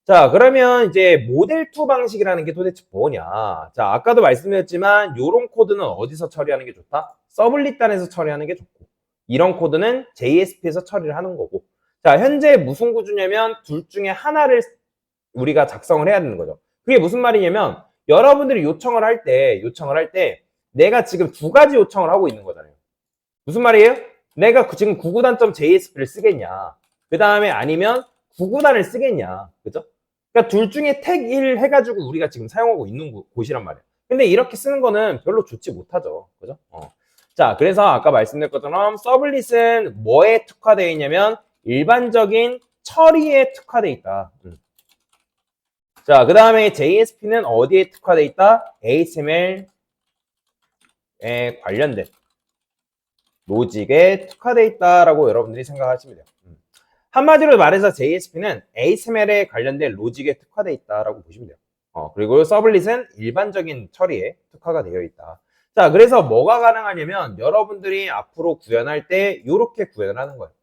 자, 그러면 이제 모델 2 방식이라는 게 도대체 뭐냐? 자, 아까도 말씀드렸지만 요런 코드는 어디서 처리하는 게 좋다? 서블릿단에서 처리하는 게 좋고, 이런 코드는 JSP에서 처리를 하는 거고. 자, 현재 무슨 구조냐면 둘 중에 하나를 우리가 작성을 해야 되는 거죠. 그게 무슨 말이냐면 여러분들이 요청을 할 때 내가 지금 두 가지 요청을 하고 있는 거잖아요. 무슨 말이에요? 내가 지금 구구단.jsp를 쓰겠냐? 그 다음에 아니면 구구단을 쓰겠냐? 그죠? 그러니까 둘 중에 택 1 해가지고 우리가 지금 사용하고 있는 곳이란 말이에요. 근데 이렇게 쓰는 거는 별로 좋지 못하죠. 그죠? 자, 그래서 아까 말씀드린 것처럼 서블릿은 뭐에 특화되어 있냐면 일반적인 처리에 특화되어 있다. 자, 그 다음에 JSP는 어디에 특화되어 있다? HTML에 관련된 로직에 특화되어 있다라고 여러분들이 생각하시면 돼요. 한마디로 말해서 JSP는 HTML에 관련된 로직에 특화되어 있다라고 보시면 돼요. 그리고 서블릿은 일반적인 처리에 특화가 되어 있다. 자, 그래서 뭐가 가능하냐면 여러분들이 앞으로 구현할 때 이렇게 구현을 하는 거예요.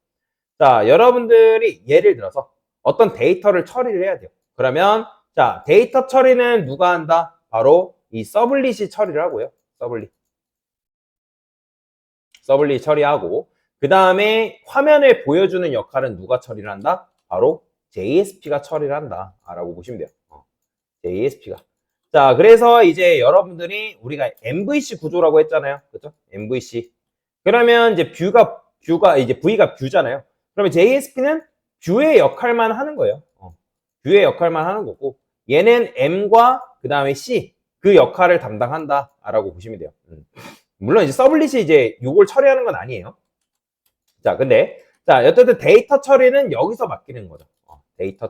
자, 여러분들이 예를 들어서 어떤 데이터를 처리를 해야 돼요. 그러면 자, 데이터 처리는 누가 한다? 바로 이 서블릿이 처리를 하고요. 서블릿 처리하고, 그 다음에 화면을 보여주는 역할은 누가 처리를 한다? 바로 JSP가 처리를 한다 라고 보시면 돼요. JSP가. 자, 그래서 이제 여러분들이 우리가 MVC 구조라고 했잖아요. 그죠? MVC. 그러면 이제 뷰가 이제 V가 뷰잖아요. 그러면 JSP는 뷰의 역할만 하는 거예요. 뷰의 역할만 하는 거고, 얘는 M과 그 다음에 C 그 역할을 담당한다 라고 보시면 돼요. 물론 이제 서블릿이 이제 요걸 처리하는 건 아니에요. 자, 근데 자, 어쨌든 데이터 처리는 여기서 맡기는 거죠. 데이터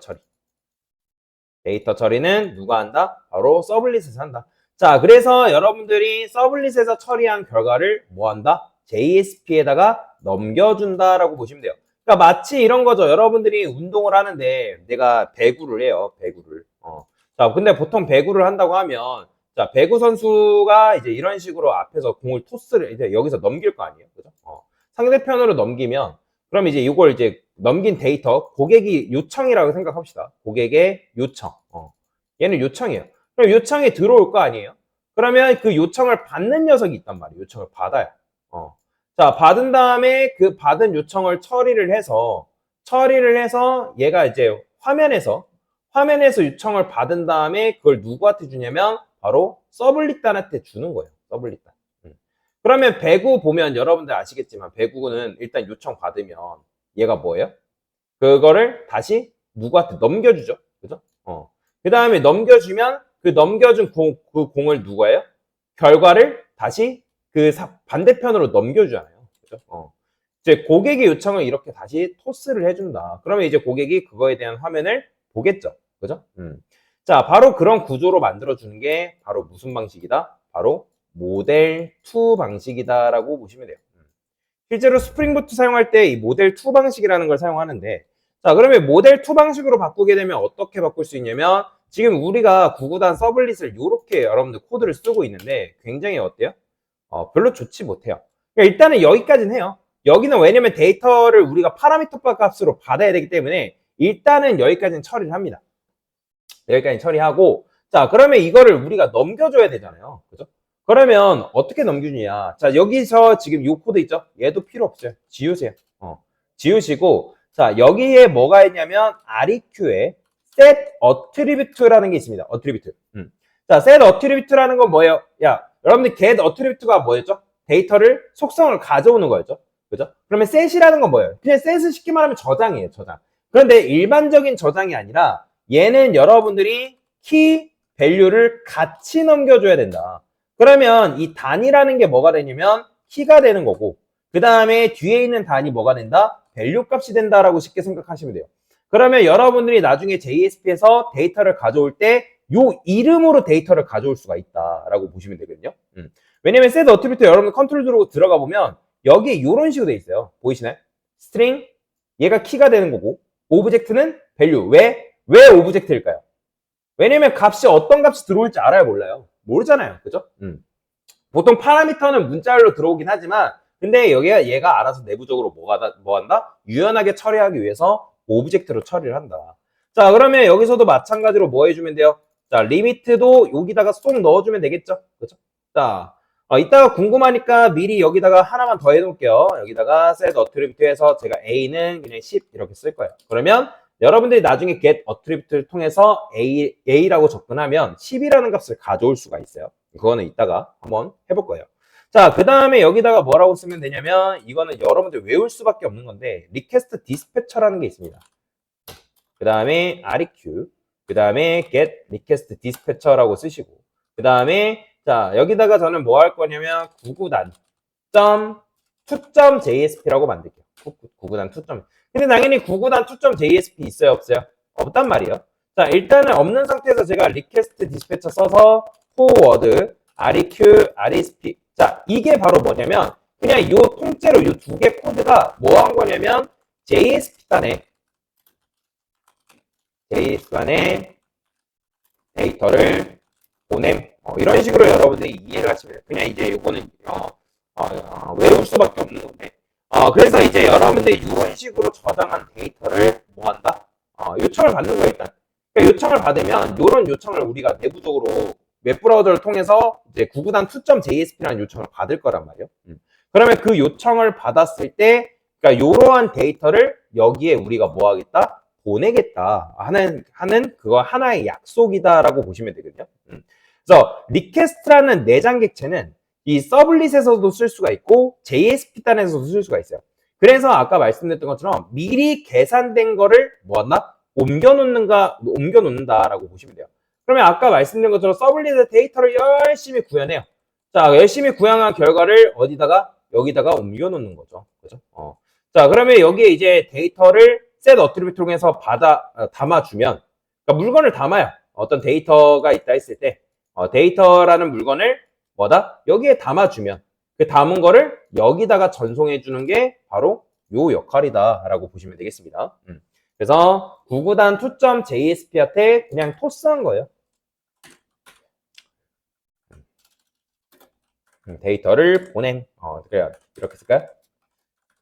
처리는 누가 한다? 바로 서블릿에서 한다. 자, 그래서 여러분들이 서블릿에서 처리한 결과를 뭐 한다? JSP에다가 넘겨준다라고 보시면 돼요. 그러니까 마치 이런 거죠. 여러분들이 운동을 하는데 내가 배구를 해요. 배구를. 자, 근데 보통 배구를 한다고 하면 자, 배구 선수가 이제 이런 식으로 앞에서 공을 토스를 이제 여기서 넘길 거 아니에요. 그죠? 상대편으로 넘기면 그럼 이제 이걸 이제 넘긴 데이터 고객이 요청이라고 생각합시다. 고객의 요청. 얘는 요청이에요. 그럼 요청이 들어올 거 아니에요? 그러면 그 요청을 받는 녀석이 있단 말이에요. 요청을 받아요. 자, 받은 다음에 그 받은 요청을 처리를 해서 얘가 이제 화면에서 요청을 받은 다음에 그걸 누구한테 주냐면 바로 서블릿단한테 주는 거예요. 서블릿단. 그러면 배구 보면 여러분들 아시겠지만 배구는 일단 요청 받으면 얘가 뭐예요? 그거를 다시 누구한테 넘겨주죠. 그죠? 그 다음에 넘겨주면 그 넘겨준 그 공을 누가요? 결과를 다시 그 반대편으로 넘겨주잖아요. 그죠? 이제 고객의 요청을 이렇게 다시 토스를 해준다. 그러면 이제 고객이 그거에 대한 화면을 보겠죠. 그죠? 자, 바로 그런 구조로 만들어주는 게 바로 무슨 방식이다? 바로 모델 2 방식이다라고 보시면 돼요. 실제로 스프링부트 사용할 때 이 모델 2 방식이라는 걸 사용하는데, 자, 그러면 모델 2 방식으로 바꾸게 되면 어떻게 바꿀 수 있냐면, 지금 우리가 구구단 서블릿을 이렇게 여러분들 코드를 쓰고 있는데 굉장히 어때요? 별로 좋지 못해요. 그러니까 일단은 여기까지는 해요. 여기는 왜냐면 데이터를 우리가 파라미터 값으로 받아야 되기 때문에 일단은 여기까지는 처리를 합니다. 여기까지 처리하고, 자, 그러면 이거를 우리가 넘겨줘야 되잖아요. 그죠? 그러면 어떻게 넘겨주냐? 자, 여기서 지금 이 코드 있죠? 얘도 필요 없어요. 지우세요. 지우시고, 자, 여기에 뭐가 있냐면 REQ에 set attribute라는 게 있습니다. attribute. 자, set attribute라는 건 뭐예요? 야, 여러분들 get attribute가 뭐였죠? 데이터를 속성을 가져오는 거였죠. 그죠? 그러면 set이라는 건 뭐예요? 그냥 set을 쉽게 말하면 저장이에요. 저장. 그런데 일반적인 저장이 아니라 얘는 여러분들이 키 밸류를 같이 넘겨줘야 된다. 그러면 이 단이라는 게 뭐가 되냐면 키가 되는 거고, 그 다음에 뒤에 있는 단이 뭐가 된다? 밸류 값이 된다라고 쉽게 생각하시면 돼요. 그러면 여러분들이 나중에 JSP에서 데이터를 가져올 때 요 이름으로 데이터를 가져올 수가 있다라고 보시면 되거든요. 왜냐면 set attribute 여러분 컨트롤 누르고 들어가 보면 여기에 이런 식으로 돼 있어요. 보이시나요? string 얘가 키가 되는 거고, 오브젝트는 밸류. 왜 오브젝트일까요? 왜냐면 값이 어떤 값이 들어올지 알아요, 몰라요? 모르잖아요. 그죠? 보통 파라미터는 문자열로 들어오긴 하지만 근데 여기가 얘가 알아서 내부적으로 뭐 한다? 유연하게 처리하기 위해서 오브젝트로 처리를 한다. 자, 그러면 여기서도 마찬가지로 뭐 해주면 돼요? 자, 리미트도 여기다가 쏙 넣어주면 되겠죠? 그죠? 자, 이따가 궁금하니까 미리 여기다가 하나만 더 해놓을게요. 여기다가 set attribute 해서 제가 A는 그냥 10 이렇게 쓸 거예요. 그러면 여러분들이 나중에 get attribute를 통해서 A라고 접근하면 10이라는 값을 가져올 수가 있어요. 그거는 이따가 한번 해볼 거예요. 자, 그 다음에 여기다가 뭐라고 쓰면 되냐면 이거는 여러분들 외울 수밖에 없는 건데 request dispatcher라는 게 있습니다. 그 다음에 REQ, 그 다음에 get request dispatcher라고 쓰시고, 그 다음에 자 여기다가 저는 뭐 할 거냐면 구구단 .to.jsp라고 만들게요. 구구단 to. 근데 당연히 구구단 to.jsp 있어요, 없어요? 없단 말이에요. 자, 일단은 없는 상태에서 제가 request dispatcher 써서 forward req rsp. 자, 이게 바로 뭐냐면 그냥 요 통째로 요 두 개 코드가 뭐 한 거냐면 JSP 단에 JS간에 데이터를 보냄. 이런 식으로 여러분들이 이해를 하시면 돼요. 그냥 이제 이거는 외울 수밖에 없는 건데. 그래서 이제 여러분들이 이런 식으로 저장한 데이터를 뭐 한다? 요청을 받는 거예요, 일단. 그러니까 요청을 받으면 이런 요청을 우리가 내부적으로 웹브라우저를 통해서 이제 구구단 2.jsp라는 요청을 받을 거란 말이에요. 그러면 그 요청을 받았을 때, 그러니까 이러한 데이터를 여기에 우리가 뭐 하겠다? 보내겠다 하는 그거 하나의 약속이다라고 보시면 되거든요. 그래서 리퀘스트라는 내장 객체는 이 서블릿에서도 쓸 수가 있고 JSP 단에서도 쓸 수가 있어요. 그래서 아까 말씀드렸던 것처럼 미리 계산된 거를 뭐한다? 옮겨놓는다라고 보시면 돼요. 그러면 아까 말씀드린 것처럼 서블릿의 데이터를 열심히 구현해요. 자, 열심히 구현한 결과를 어디다가? 여기다가 옮겨놓는 거죠. 그죠? 자, 그러면 여기에 이제 데이터를 set attribute 통해서 담아주면, 그러니까 물건을 담아요. 어떤 데이터가 있다 했을 때, 데이터라는 물건을 뭐다? 여기에 담아주면, 그 담은 거를 여기다가 전송해주는 게 바로 요 역할이다라고 보시면 되겠습니다. 그래서 구구단 2.jsp한테 그냥 토스한 거예요. 데이터를 보냄. 그래요. 이렇게 쓸까요?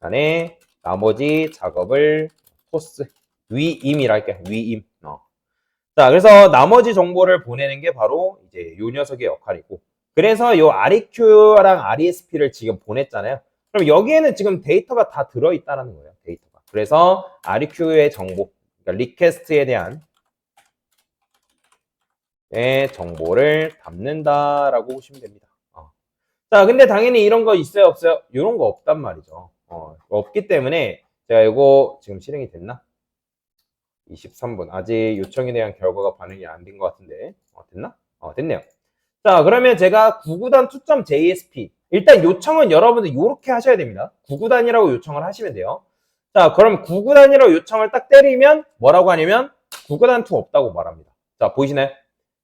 안에 나머지 작업을 토스 위임이라 할게요. 위임. 자, 그래서 나머지 정보를 보내는 게 바로 이제 요 녀석의 역할이고, 그래서 요 REQ랑 RESP를 지금 보냈잖아요. 그럼 여기에는 지금 데이터가 다 들어있다는 거예요. 데이터가. 그래서 REQ의 정보, 그러니까 리퀘스트에 대한 정보를 담는다라고 보시면 됩니다. 자, 근데 당연히 이런 거 있어요, 없어요? 이런 거 없단 말이죠. 없기 때문에 제가 이거 지금 실행이 됐나? 23분. 아직 요청에 대한 결과가 반응이 안 된 것 같은데. 됐나? 됐네요. 자, 그러면 제가 구구단 2.jsp. 일단 요청은 여러분들 이렇게 하셔야 됩니다. 구구단이라고 요청을 하시면 돼요. 자, 그럼 구구단이라고 요청을 딱 때리면 뭐라고 하냐면 구구단 2 없다고 말합니다. 자, 보이시나요?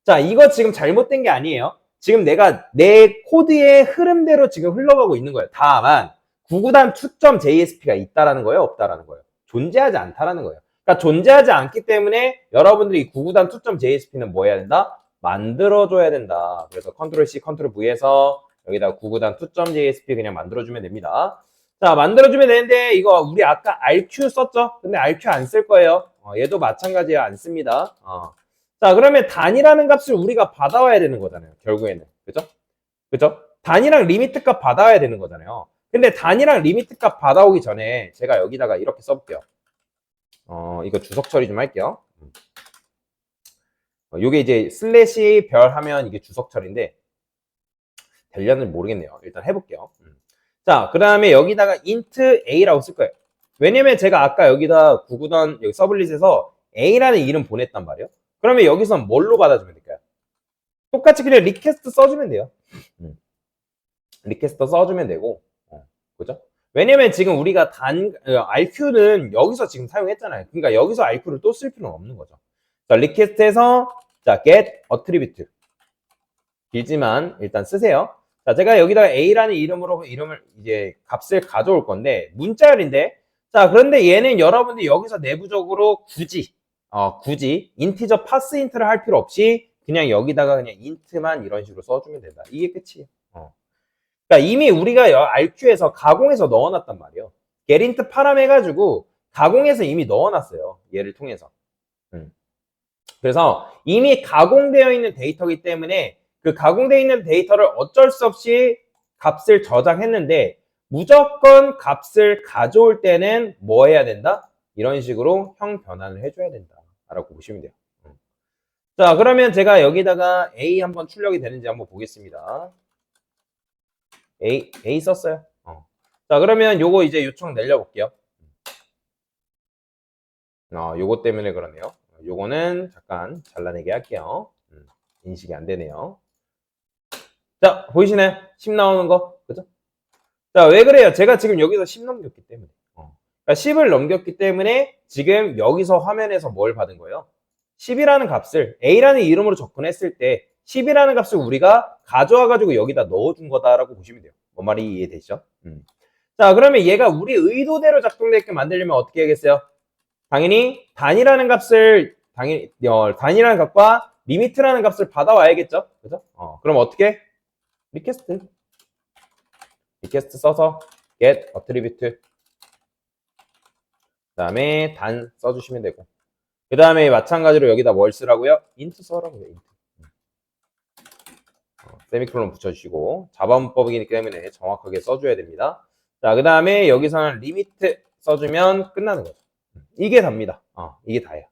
자, 이거 지금 잘못된 게 아니에요. 지금 내가 내 코드의 흐름대로 지금 흘러가고 있는 거예요. 다만 구구단 2.jsp가 있다라는 거예요, 없다라는 거예요. 존재하지 않다라는 거예요. 그러니까 존재하지 않기 때문에 여러분들이 구구단 2.jsp는 뭐 해야 된다? 만들어줘야 된다. 그래서 컨트롤 C, 컨트롤 V에서 여기다 구구단 2.jsp 그냥 만들어주면 됩니다. 자, 만들어주면 되는데 이거 우리 아까 RQ 썼죠? 근데 RQ 안 쓸 거예요. 얘도 마찬가지야, 안 씁니다. 자, 그러면 단이라는 값을 우리가 받아와야 되는 거잖아요. 결국에는. 그죠? 그죠? 단이랑 리미트 값 받아와야 되는 거잖아요. 근데 단이랑 리미트 값 받아오기 전에 제가 여기다가 이렇게 써볼게요. 이거 주석 처리 좀 할게요. 요게 이제 슬래시 별 하면 이게 주석 처리인데 되려는지 모르겠네요. 일단 해볼게요. 자, 그 다음에 여기다가 int a라고 쓸 거예요. 왜냐면 제가 아까 여기다 구구단 여기 서블릿에서 a라는 이름 보냈단 말이에요. 그러면 여기서 뭘로 받아주면 될까요? 똑같이 그냥 리퀘스트 써주면 돼요. 리퀘스트 써주면 되고, 그죠? 왜냐면 지금 우리가 RQ는 여기서 지금 사용했잖아요. 그러니까 여기서 RQ를 또 쓸 필요는 없는 거죠. 자, 리퀘스트에서 자, get attribute. 길지만 일단 쓰세요. 자, 제가 여기다가 A라는 이름을 이제 값을 가져올 건데 문자열인데, 자, 그런데 얘는 여러분들이 여기서 내부적으로 굳이 인티저 파스 인트를 할 필요 없이 그냥 여기다가 그냥 인트만 이런 식으로 써주면 된다. 이게 끝이에요. 그러니까 이미 우리가 RQ에서 가공해서 넣어놨단 말이에요. getInt 파람 해가지고 가공해서 이미 넣어놨어요. 얘를 통해서. 그래서 이미 가공되어 있는 데이터이기 때문에 그 가공되어 있는 데이터를 어쩔 수 없이 값을 저장했는데 무조건 값을 가져올 때는 뭐 해야 된다? 이런 식으로 형 변환을 해줘야 된다 라고 보시면 돼요. 자, 그러면 제가 여기다가 A 한번 출력이 되는지 한번 보겠습니다. A 썼어요. 자, 그러면 요거 이제 요청 내려볼게요. 요거 때문에 그러네요. 요거는 잠깐 잘라내게 할게요. 인식이 안 되네요. 자, 보이시나요? 10 나오는 거. 그죠? 자, 왜 그래요? 제가 지금 여기서 10 넘겼기 때문에. 그러니까 10을 넘겼기 때문에 지금 여기서 화면에서 뭘 받은 거예요? 10이라는 값을 A라는 이름으로 접근했을 때 10이라는 값을 우리가 가져와가지고 여기다 넣어준 거다라고 보시면 돼요. 뭔 말이 이해되시죠? 자, 그러면 얘가 우리 의도대로 작동되게 만들려면 어떻게 하겠어요? 당연히 단이라는 값을 단이라는 값과 리미트라는 값을 받아와야겠죠? 그죠? 그럼 어떻게? 리퀘스트 써서 get attribute 그다음에 단 써주시면 되고 그 다음에 마찬가지로 여기다 뭘 쓰라고요? int 써라고요. int. 세미콜론 붙여주시고 자바 문법이기 때문에 정확하게 써줘야 됩니다. 자, 그 다음에 여기서는 리미트 써주면 끝나는 거죠. 이게 답니다. 이게 다예요.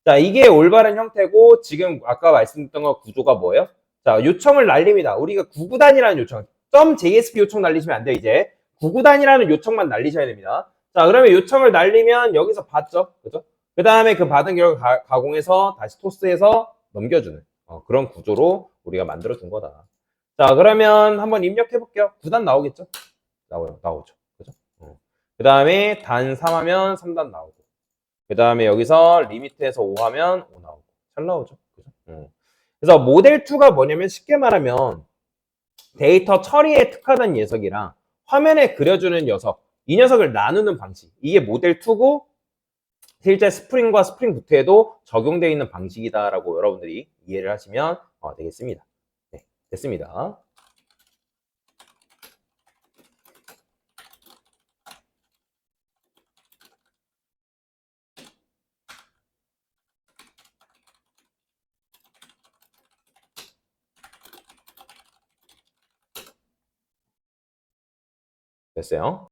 자, 이게 올바른 형태고 지금 아까 말씀드렸던 거 구조가 뭐예요? 자, 요청을 날립니다. 우리가 구구단이라는 요청, .jsp 요청 날리시면 안 돼요. 이제 구구단이라는 요청만 날리셔야 됩니다. 자, 그러면 요청을 날리면 여기서 받죠, 그죠? 그 다음에 그 받은 결과 가공해서 다시 토스해서 넘겨주는 그런 구조로 우리가 만들어 준 거다. 자, 그러면 한번 입력해 볼게요. 9단 나오겠죠? 나오죠, 그죠? 그 다음에 단 3 하면 3단 나오고. 그 다음에 여기서 리미트에서 5 하면 5 나오고. 잘 나오죠? 그죠? 그래서 모델 2가 뭐냐면 쉽게 말하면 데이터 처리에 특화된 녀석이랑 화면에 그려주는 녀석, 이 녀석을 나누는 방식. 이게 모델 2고 실제 스프링과 스프링 부트에도 적용되어 있는 방식이다라고 여러분들이 이해를 하시면 되겠습니다. 네, 됐습니다. 됐어요.